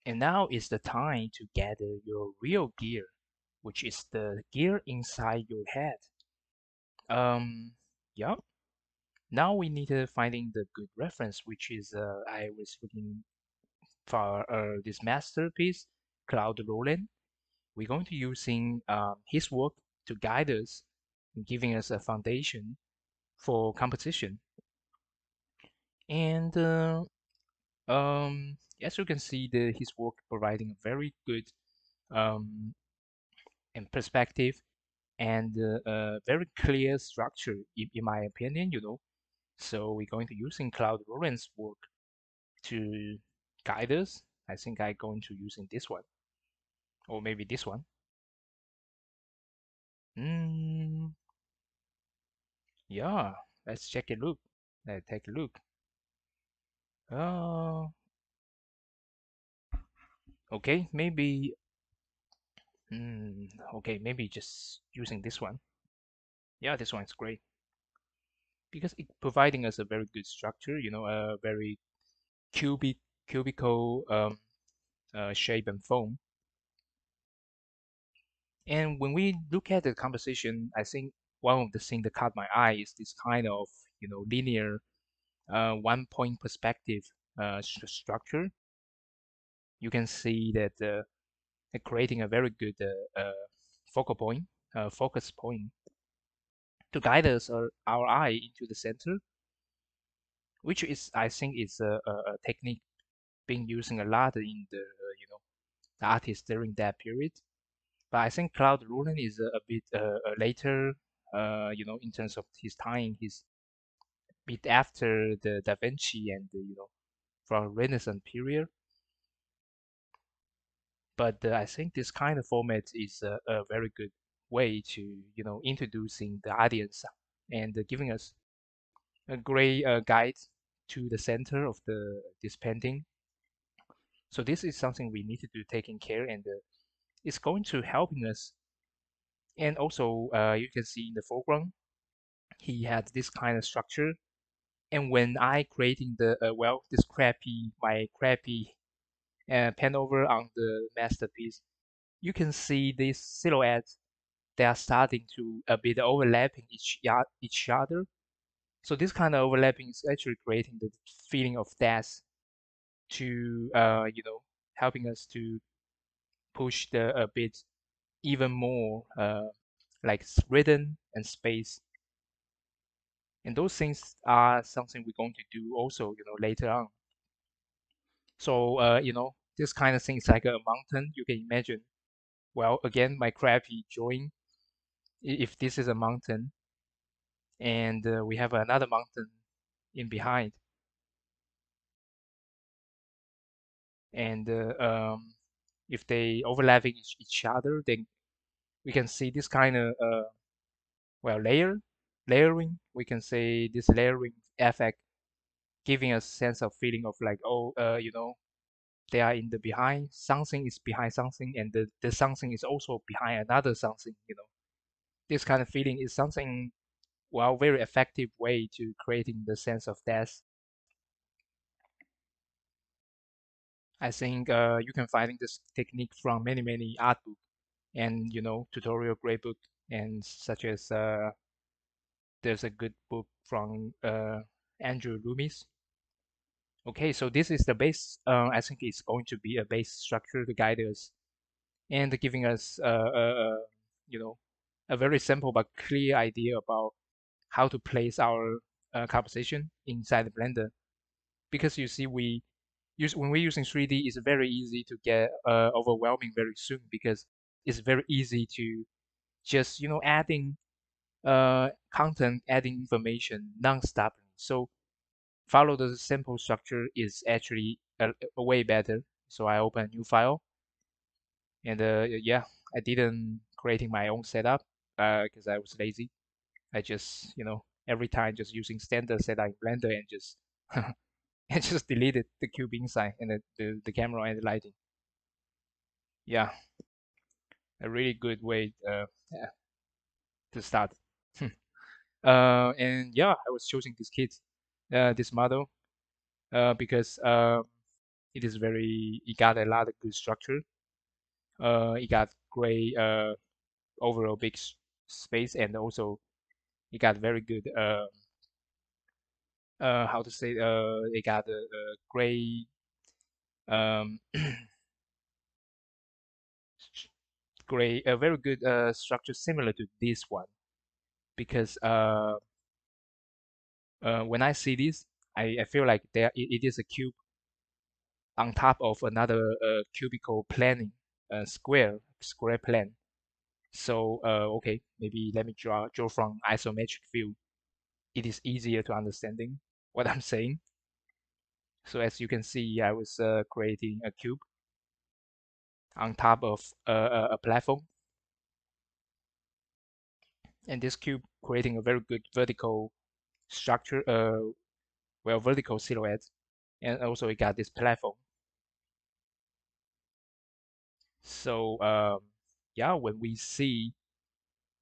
And now is the time to gather your real gear, which is the gear inside your head. Um, yeah. Now we need to finding the good reference, which is I was looking for this masterpiece, Claude Roland. We're going to using his work to guide us, giving us a foundation for composition. And as you can see, his work providing a very good um, and perspective and very clear structure, in my opinion, So we're going to using Claude Roland's work to guide us. I think I'm going to using this one, or maybe this one. Mm, yeah, let's check a look. Let's take a look. Uh, okay, maybe. Okay, maybe just using this one. Yeah, this one's great because it providing us a very good structure. A very cubic cubical shape and form. And when we look at the composition, I think one of the things that caught my eye is this kind of linear one point perspective structure. You can see that creating a very good focal point, focus point to guide us our eye into the center, which is I think is a technique being using a lot in the artists during that period. But I think Claude Roland is a bit later, in terms of his time. He's a bit after the Da Vinci and from Renaissance period. But I think this kind of format is a very good way to introducing the audience and giving us a great guide to the center of this painting. So this is something we need to do taking care, and it's going to helping us. And also, you can see in the foreground, he had this kind of structure. And when I creating my crappy pen over on the masterpiece, you can see these silhouettes. They are starting to a bit overlapping each other. So this kind of overlapping is actually creating the feeling of depth to helping us to push the a bit even more like rhythm and space. And those things are something we're going to do also, later on. So, this kind of thing is like a mountain. You can imagine. Well, again, my crappy drawing. If this is a mountain, and we have another mountain in behind, and if they overlapping each other, then we can see this kind of layering. We can say this layering effect giving a sense of feeling of like, oh, they are in the behind. Something is behind something, and the something is also behind another something. This kind of feeling is something, well, very effective way to creating the sense of depth. I think you can find this technique from many art book and tutorial grade book, and such as there's a good book from Andrew Loomis. Okay, so this is the base. I think it's going to be a base structure to guide us and giving us you know a very simple but clear idea about how to place our composition inside the Blender. Because you see, when we're using 3D, it's very easy to get overwhelming very soon because it's very easy to just adding content, adding information non-stop. So follow the simple structure is actually a way better. So I open a new file, and yeah, I didn't creating my own setup because I was lazy. I just every time just using standard setup in Blender and just and just deleted the cube inside and the camera and the lighting. Yeah, a really good way yeah, to start. And yeah, I was choosing this kit, this model, because it got a lot of good structure. It got great overall big space, and also it got very good how to say it got a great um great a very good structure similar to this one because when I see this, I feel like it is a cube on top of another cubical planning square plan. So okay, maybe let me draw from isometric view. It is easier to understanding what I'm saying. So as you can see, I was creating a cube on top of a platform, and this cube creating a very good vertical structure, well, vertical silhouette, and also it got this platform. So yeah, when we see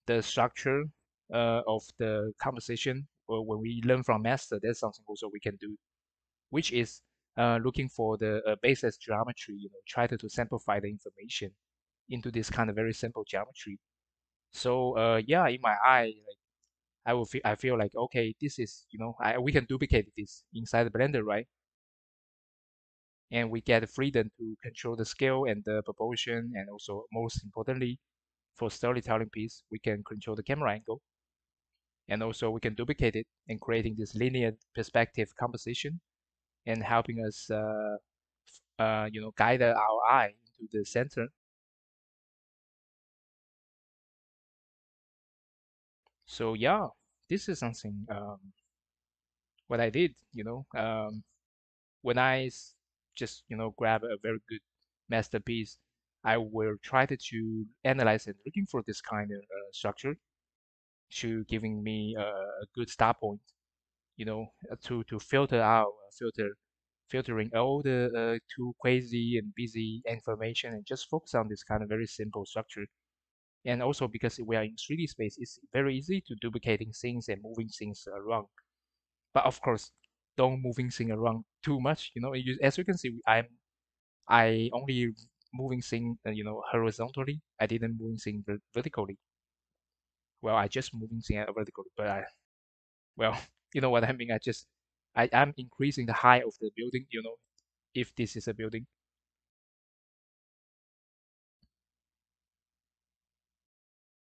the structure of the composition, or when we learn from master, that's something also we can do, which is looking for the basis geometry, try to simplify the information into this kind of very simple geometry. So yeah, in my eye, like I feel like okay, this is we can duplicate this inside the Blender, right? And we get freedom to control the scale and the proportion, and also most importantly, for storytelling piece, we can control the camera angle, and also we can duplicate it and creating this linear perspective composition and helping us guide our eye into the center. So yeah, this is something what I did, when just grab a very good masterpiece, I will try to analyze it, looking for this kind of structure to giving me a good start point, to filter out filtering all the too crazy and busy information and just focus on this kind of very simple structure. And also because we are in 3D space, it's very easy to duplicating things and moving things around. But of course, don't moving things around too much. As you can see, I only moving thing horizontally. I didn't moving thing vertically. Well, I just moving thing vertically, but well, you know what I mean. I'm increasing the height of the building. If this is a building,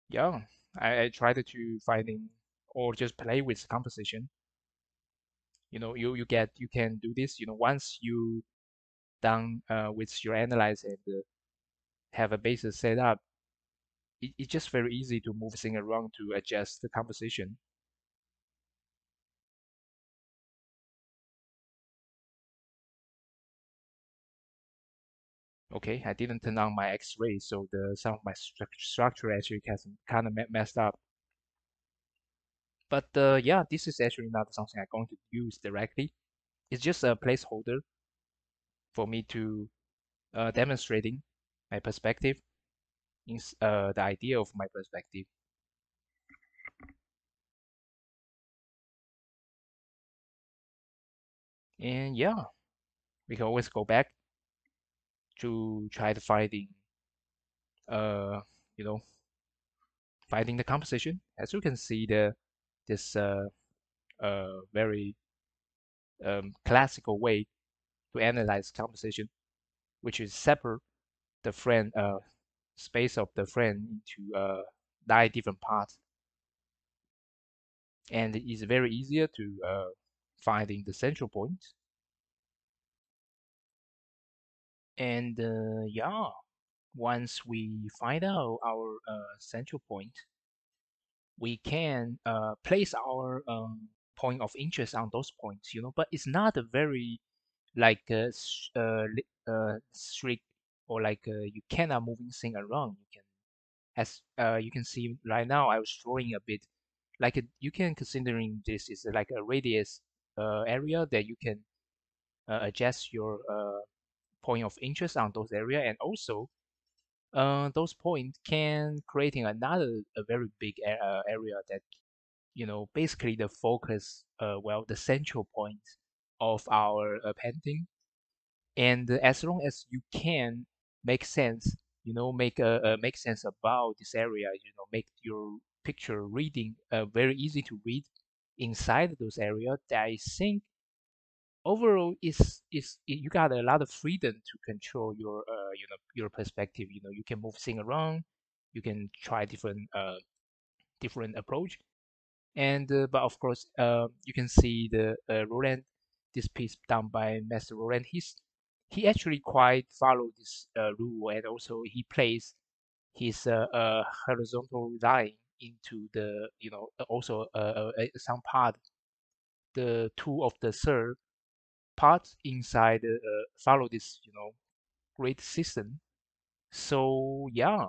yeah, I tried to finding or just play with composition. You can do this. Once you done with your analyze and have a basis set up, it's just very easy to move things around to adjust the composition. Okay, I didn't turn on my X-ray, so the some of my structure actually has kind of messed up. But yeah, this is actually not something I'm going to use directly. It's just a placeholder for me to demonstrating my perspective, the idea of my perspective. And yeah, we can always go back to try to finding, uh, you know, finding the composition. As you can see, this very classical way to analyze composition, which is separate the frame space of the frame into 9 different parts, and it is very easier to finding the central point. And yeah, once we find out our central point, we can place our point of interest on those points, but it's not a very like strict, or like you cannot moving thing around. You can, as you can see right now, I was drawing a bit like you can considering this is like a radius area that you can adjust your point of interest on those area, and also those points can creating another a very big area that basically the focus, well, the central point of our painting. And as long as you can make sense, make sense about this area, make your picture reading very easy to read inside those areas, I think overall is you got a lot of freedom to control your your perspective. You can move things around, you can try different approach. And but of course, you can see the Roland, this piece done by Master Roland. He actually quite follow this rule, and also he plays his horizontal line into the also some part, the two of the third parts inside follow this great system. So yeah,